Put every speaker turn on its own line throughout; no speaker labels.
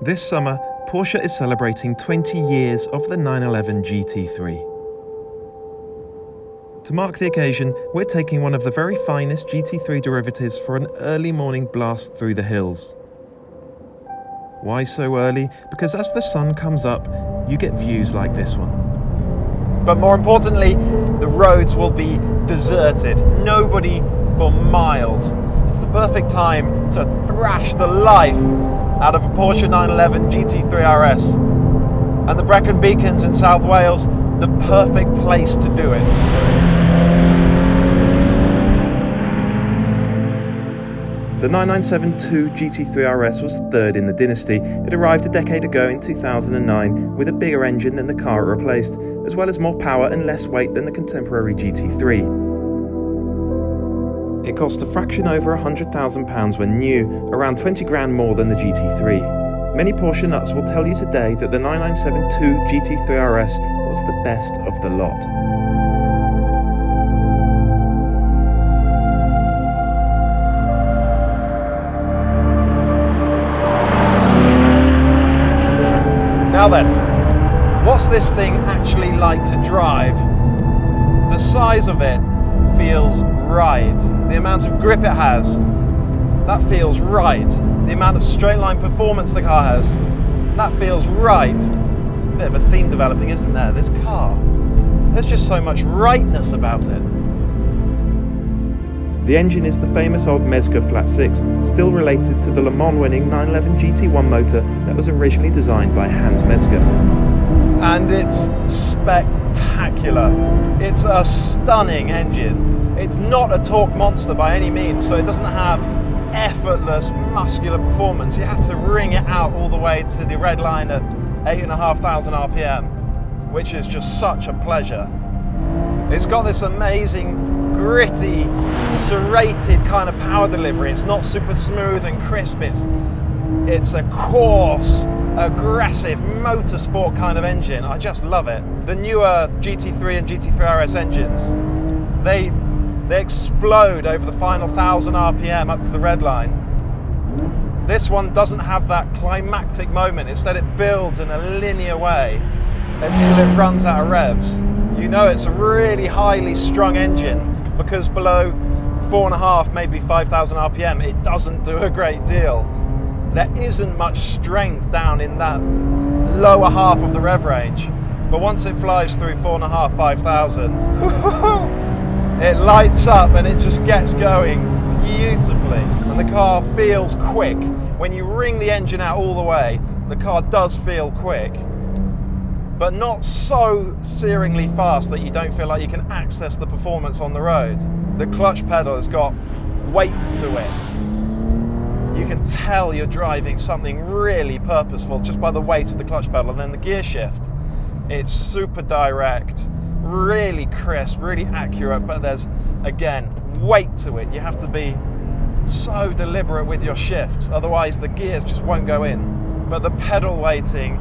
This summer, Porsche is celebrating 20 years of the 911 GT3. To mark the occasion, we're taking one of the very finest GT3 derivatives for an early morning blast through the hills. Why so early? Because as the sun comes up, you get views like this one.
But more importantly, the roads will be deserted. Nobody for miles. It's the perfect time to thrash the life out of a Porsche 911 GT3 RS. And the Brecon Beacons in South Wales, the perfect place to do it.
The 997-2 GT3 RS was third in the dynasty. It arrived a decade ago in 2009 with a bigger engine than the car it replaced, as well as more power and less weight than the contemporary GT3. It cost a fraction over £100,000 when new, around 20 grand more than the GT3. Many Porsche nuts will tell you today that the 997-2 GT3 RS was the best of the lot.
Now then, what's this thing actually like to drive? The size of it feels right. The amount of grip it has, that feels right. The amount of straight line performance the car has, that feels right. Bit of a theme developing, isn't there? This car, there's just so much rightness about it.
The engine is the famous old Mezger Flat 6, still related to the Le Mans winning 911 GT1 motor that was originally designed by Hans Mezger.
And it's spectacular. It's a stunning engine. It's not a torque monster by any means, so it doesn't have effortless muscular performance. You have to wring it out all the way to the red line at 8,500 RPM, which is just such a pleasure. It's got this amazing, gritty, serrated kind of power delivery. It's not super smooth and crisp. It's a coarse, aggressive motorsport kind of engine. I just love it. The newer GT3 and GT3 RS engines, they explode over the final 1,000 RPM up to the red line. This one doesn't have that climactic moment. Instead, it builds in a linear way until it runs out of revs. You know it's a really highly strung engine because below 4.5, maybe 5,000 RPM, it doesn't do a great deal. There isn't much strength down in that lower half of the rev range. But once it flies through 4.5, 5,000, it lights up and it just gets going beautifully. And the car feels quick. When you wring the engine out all the way, the car does feel quick, but not so searingly fast that you don't feel like you can access the performance on the road. The clutch pedal has got weight to it. You can tell you're driving something really purposeful just by the weight of the clutch pedal. And then the gear shift, it's super direct, really crisp, really accurate, but there's, again, weight to it. You have to be so deliberate with your shifts, otherwise the gears just won't go in. But the pedal weighting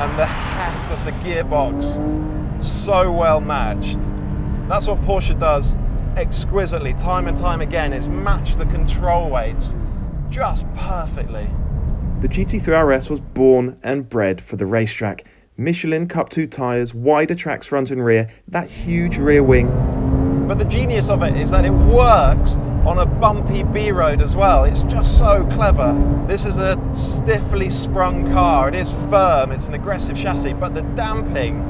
and the heft of the gearbox, so well matched. That's what Porsche does exquisitely, time and time again, is match the control weights just perfectly.
The GT3 RS was born and bred for the racetrack. Michelin Cup 2 tyres, wider tracks front and rear, that huge rear wing.
But the genius of it is that it works on a bumpy B road as well. It's just so clever. This is a stiffly sprung car. It is firm, it's an aggressive chassis, but the damping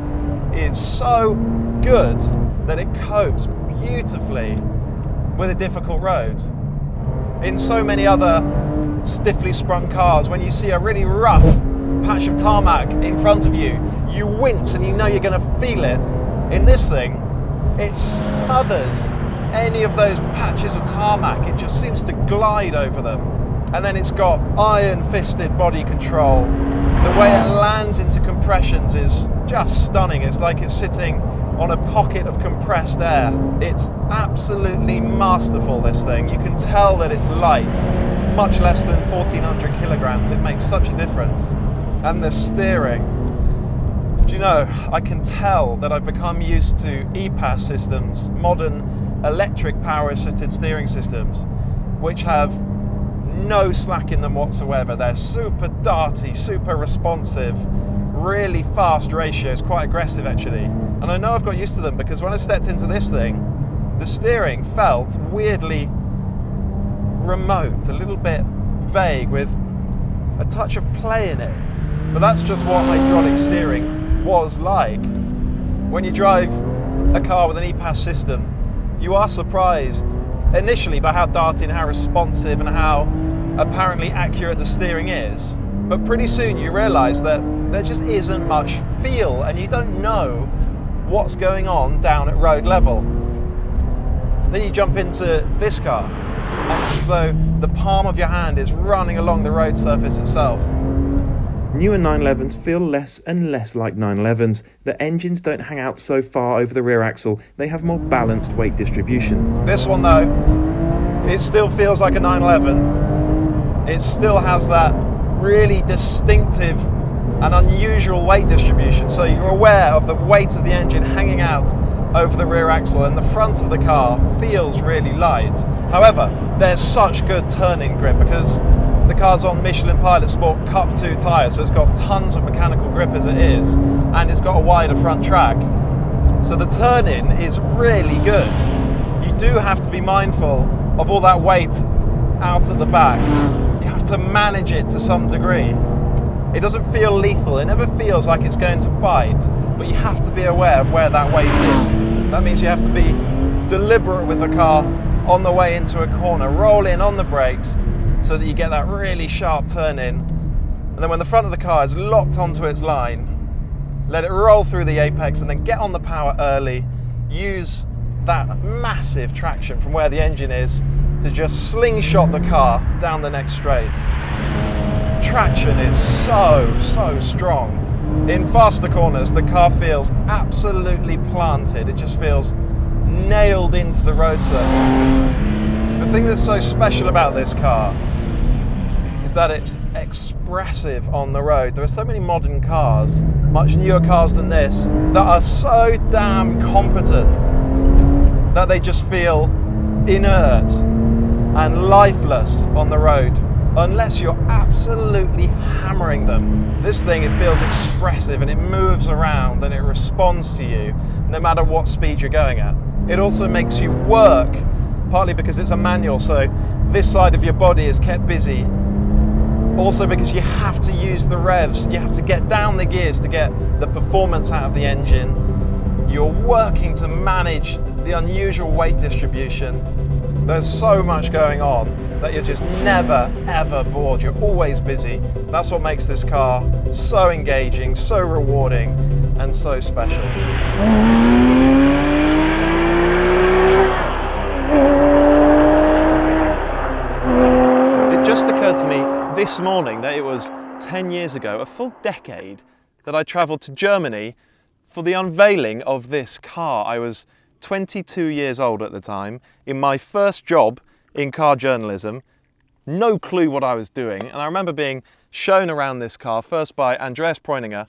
is so good that it copes beautifully with a difficult road. In so many other stiffly sprung cars, when you see a really rough patch of tarmac in front of you, you wince and you know you're going to feel it. In this thing, it smothers any of those patches of tarmac. It just seems to glide over them. And then it's got iron-fisted body control. The way it lands into compressions is just stunning. It's like it's sitting on a pocket of compressed air. It's absolutely masterful, this thing. You can tell that it's light, much less than 1,400 kilograms. It makes such a difference. And the steering. Do you know, I can tell that I've become used to EPAS systems, modern electric power assisted steering systems, which have no slack in them whatsoever. They're super darty, super responsive, really fast ratios, quite aggressive actually. And I know I've got used to them because when I stepped into this thing, the steering felt weirdly remote, a little bit vague with a touch of play in it. But that's just what hydraulic steering was like. When you drive a car with an e-Pass system, you are surprised initially by how darty and how responsive and how apparently accurate the steering is. But pretty soon you realise that there just isn't much feel and you don't know what's going on down at road level. Then you jump into this car and it's as though the palm of your hand is running along the road surface itself.
Newer 911s feel less and less like 911s. The engines don't hang out so far over the rear axle, they have more balanced weight distribution.
This one though, it still feels like a 911. It still has that really distinctive and unusual weight distribution, so you're aware of the weight of the engine hanging out over the rear axle, and the front of the car feels really light. However, there's such good turning grip because the car's on Michelin Pilot Sport Cup 2 tyres, so it's got tons of mechanical grip as it is, and it's got a wider front track. So the turn-in is really good. You do have to be mindful of all that weight out at the back. You have to manage it to some degree. It doesn't feel lethal, it never feels like it's going to bite, but you have to be aware of where that weight is. That means you have to be deliberate with the car on the way into a corner, roll in on the brakes so that you get that really sharp turn in. And then when the front of the car is locked onto its line, let it roll through the apex and then get on the power early. Use that massive traction from where the engine is to just slingshot the car down the next straight. The traction is so strong. In faster corners, the car feels absolutely planted. It just feels nailed into the road surface. The thing that's so special about this car is that it's expressive on the road. There are so many modern cars, much newer cars than this, that are so damn competent that they just feel inert and lifeless on the road unless you're absolutely hammering them. This thing, it feels expressive and it moves around and it responds to you no matter what speed you're going at. It also makes you work, partly because it's a manual, so this side of your body is kept busy. Also because you have to use the revs, you have to get down the gears to get the performance out of the engine. You're working to manage the unusual weight distribution. There's so much going on that you're just never ever bored. You're always busy. That's what makes this car so engaging, so rewarding, and so special. It just occurred to me this morning that it was 10 years ago, a full decade, that I travelled to Germany for the unveiling of this car. I was 22 years old at the time, in my first job in car journalism, no clue what I was doing, and I remember being shown around this car, first by Andreas Preuninger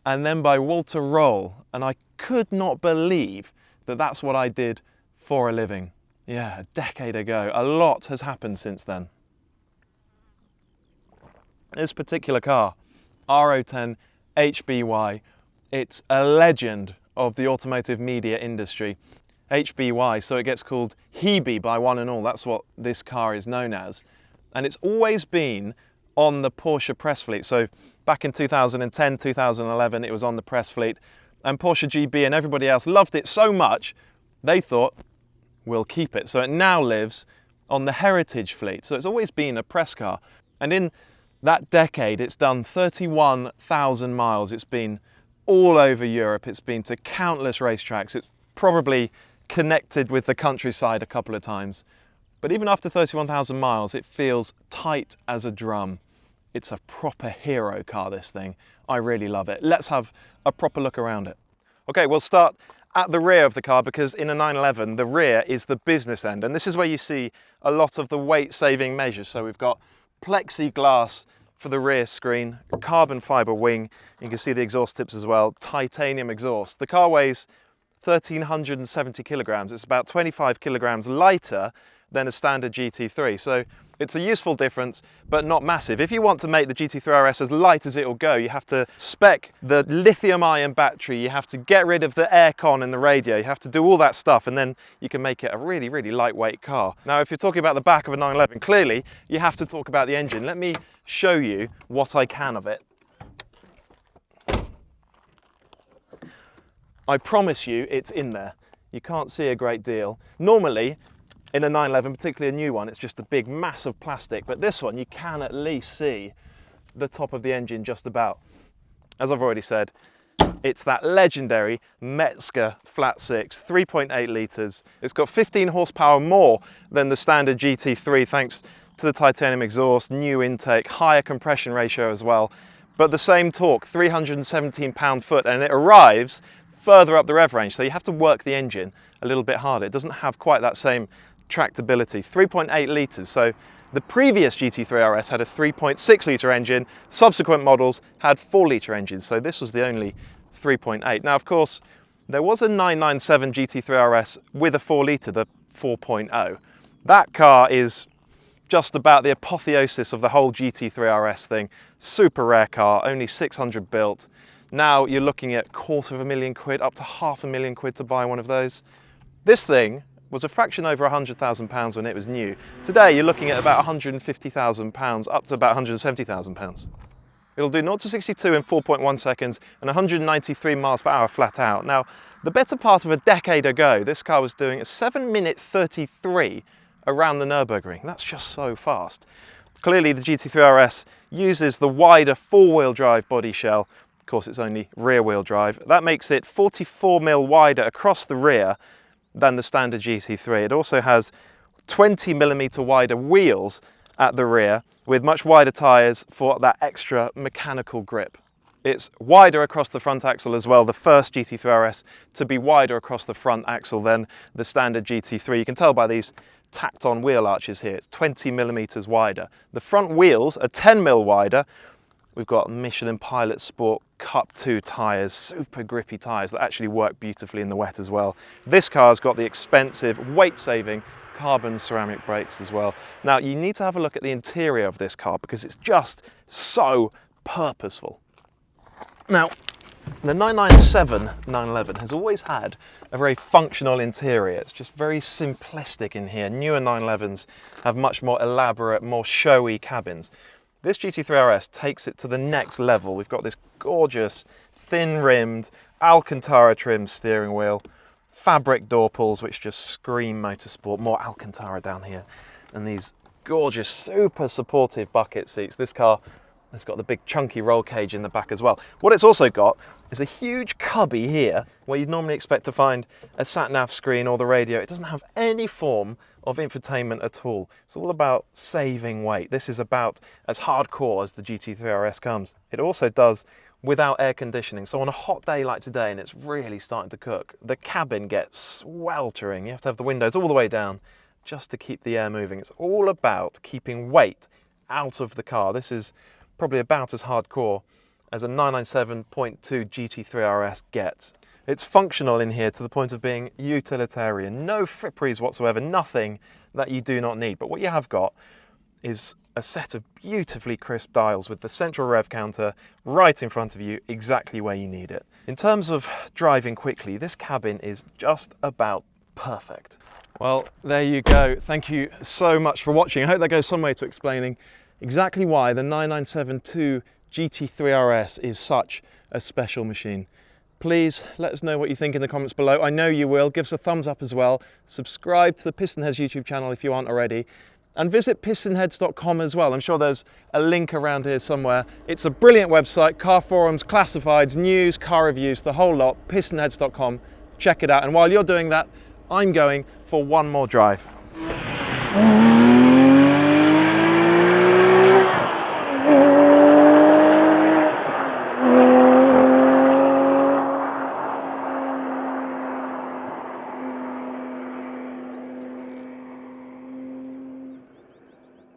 and then by Walter Roll, and I could not believe that that's what I did for a living. Yeah, a decade ago. A lot has happened since then. This particular car, R010 HBY, it's a legend of the automotive media industry. HBY, so it gets called Hebe by one and all. That's what this car is known as. And it's always been on the Porsche press fleet. So back in 2010, 2011, it was on the press fleet. And Porsche GB and everybody else loved it so much, they thought, we'll keep it. So it now lives on the heritage fleet. So it's always been a press car. And in that decade, it's done 31,000 miles. It's been all over Europe. It's been to countless racetracks. It's probably connected with the countryside a couple of times. But even after 31,000 miles, it feels tight as a drum. It's a proper hero car, this thing. I really love it. Let's have a proper look around it. Okay, we'll start at the rear of the car because in a 911, the rear is the business end. And this is where you see a lot of the weight-saving measures. So we've got plexiglass for the rear screen, carbon fibre wing. You can see the exhaust tips as well, titanium exhaust. The car weighs 1,370 kilograms. It's about 25 kilograms lighter than a standard GT3. So it's a useful difference, but not massive. If you want to make the GT3 RS as light as it will go, you have to spec the lithium-ion battery, you have to get rid of the aircon and the radio, you have to do all that stuff, and then you can make it a really, really lightweight car. Now, if you're talking about the back of a 911, clearly you have to talk about the engine. Let me show you what I can of it. I promise you it's in there. You can't see a great deal. Normally, in a 911, particularly a new one, it's just a big mass of plastic, but this one you can at least see the top of the engine just about. As I've already said, it's that legendary Metzger flat six, 3.8 litres. It's got 15 horsepower more than the standard GT3 thanks to the titanium exhaust, new intake, higher compression ratio as well, but the same torque, 317 pound-foot, and it arrives further up the rev range, so you have to work the engine a little bit harder. It doesn't have quite that same tractability. 3.8 litres, so the previous GT3 RS had a 3.6 litre engine, subsequent models had 4 litre engines, so this was the only 3.8. Now, of course, there was a 997 GT3 RS with a 4 litre, the 4.0. That car is just about the apotheosis of the whole GT3 RS thing. Super rare car, only 600 built. Now you're looking at £250,000 up to £500,000 to buy one of those. This thing was a fraction over £100,000 when it was new. Today you're looking at about £150,000 up to about £170,000. It'll do 0 to 62 in 4.1 seconds and 193 miles per hour flat out. Now, the better part of a decade ago, this car was doing a 7-minute 33 around the Nürburgring. That's just so fast. Clearly the GT3 RS uses the wider 4-wheel drive body shell. Of course, it's only rear-wheel drive. That makes it 44mm wider across the rear than the standard GT3. It also has 20mm wider wheels at the rear with much wider tyres for that extra mechanical grip. It's wider across the front axle as well, the first GT3 RS to be wider across the front axle than the standard GT3. You can tell by these tacked on wheel arches here, it's 20mm wider. The front wheels are 10mm wider. We've got Michelin Pilot Sport Cup 2 tyres, super grippy tyres that actually work beautifully in the wet as well. This car's got the expensive, weight-saving carbon ceramic brakes as well. Now, you need to have a look at the interior of this car because it's just so purposeful. Now, the 997 911 has always had a very functional interior. It's just very simplistic in here. Newer 911s have much more elaborate, more showy cabins. This GT3 RS takes it to the next level. We've got this gorgeous, thin-rimmed, Alcantara-trimmed steering wheel, fabric door pulls which just scream motorsport, more Alcantara down here, and these gorgeous, super supportive bucket seats. This car has got the big chunky roll cage in the back as well. What it's also got is a huge cubby here where you'd normally expect to find a sat-nav screen or the radio. It doesn't have any form of infotainment at all. It's all about saving weight. This is about as hardcore as the GT3 RS comes. It also does without air conditioning. So on a hot day like today, and it's really starting to cook, the cabin gets sweltering. You have to have the windows all the way down just to keep the air moving. It's all about keeping weight out of the car. This is probably about as hardcore as a 997.2 GT3 RS gets. It's functional in here to the point of being utilitarian. No fripperies whatsoever, nothing that you do not need. But what you have got is a set of beautifully crisp dials with the central rev counter right in front of you, exactly where you need it. In terms of driving quickly, this cabin is just about perfect. Well, there you go. Thank you so much for watching. I hope that goes some way to explaining exactly why the 997.2 GT3 RS is such a special machine. Please let us know what you think in the comments below. I know you will. Give us a thumbs up as well. Subscribe to the PistonHeads YouTube channel if you aren't already. And visit PistonHeads.com as well. I'm sure there's a link around here somewhere. It's a brilliant website. Car forums, classifieds, news, car reviews, the whole lot. PistonHeads.com. Check it out. And while you're doing that, I'm going for one more drive.